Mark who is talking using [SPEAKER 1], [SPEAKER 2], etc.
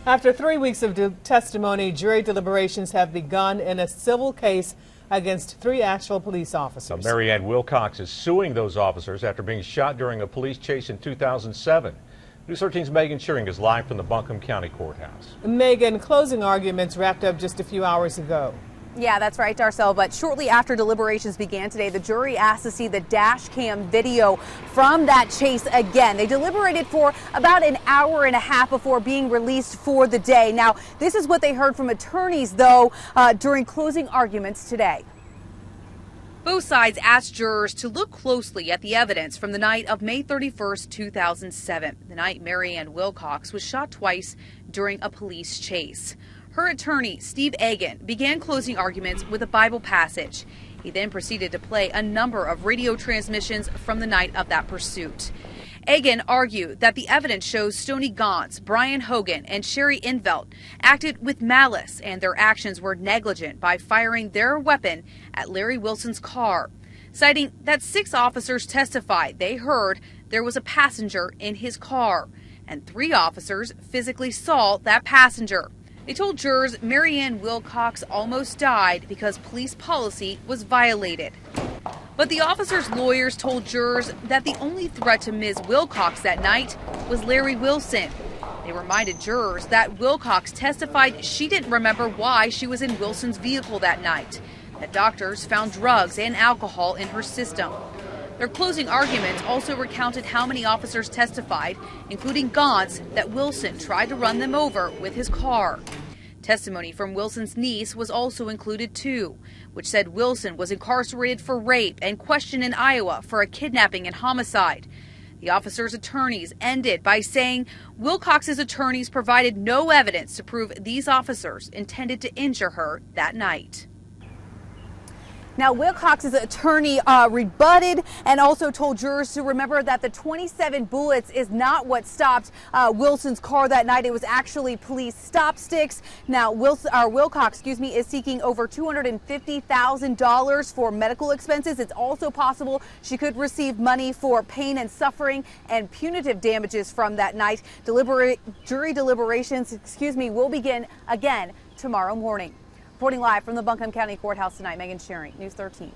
[SPEAKER 1] After 3 weeks of testimony, jury deliberations have begun in a civil case against 3 Asheville police officers.
[SPEAKER 2] Now, Mary Ann Wilcox is suing those officers after being shot during a police chase in 2007. News 13's Megan Shearing is live from the Buncombe County Courthouse.
[SPEAKER 1] Megan, closing arguments wrapped up just a few hours ago.
[SPEAKER 3] Yeah, that's right, Darcel. But shortly after deliberations began today, the jury asked to see the dash cam video from that chase again. They deliberated for about an hour and a half before being released for the day. Now, this is what they heard from attorneys, though, during closing arguments today.
[SPEAKER 4] Both sides asked jurors to look closely at the evidence from the night of May 31st, 2007, the night Mary Ann Wilcox was shot twice during a police chase. Her attorney, Steve Egan, began closing arguments with a Bible passage. He then proceeded to play a number of radio transmissions from the night of that pursuit. Egan argued that the evidence shows Stoney Gauntz, Brian Hogan, and Sherry Invelt acted with malice and their actions were negligent by firing their weapon at Larry Wilson's car, citing that 6 officers testified they heard there was a passenger in his car, and 3 officers physically saw that passenger. They told jurors Mary Ann Wilcox almost died because police policy was violated. But the officers' lawyers told jurors that the only threat to Ms. Wilcox that night was Larry Wilson. They reminded jurors that Wilcox testified she didn't remember why she was in Wilson's vehicle that night, that doctors found drugs and alcohol in her system. Their closing arguments also recounted how many officers testified, including Gauntz, that Wilson tried to run them over with his car. Testimony from Wilson's niece was also included too, which said Wilson was incarcerated for rape and questioned in Iowa for a kidnapping and homicide. The officers' attorneys ended by saying Wilcox's attorneys provided no evidence to prove these officers intended to injure her that night.
[SPEAKER 3] Now, Wilcox's attorney rebutted and also told jurors to remember that the 27 bullets is not what stopped Wilson's car that night. It was actually police stop sticks. Now, Wilcox, is seeking over $250,000 for medical expenses. It's also possible she could receive money for pain and suffering and punitive damages from that night. Jury deliberations, will begin again tomorrow morning. Reporting live from the Buncombe County Courthouse tonight, Megan Shearing, News 13.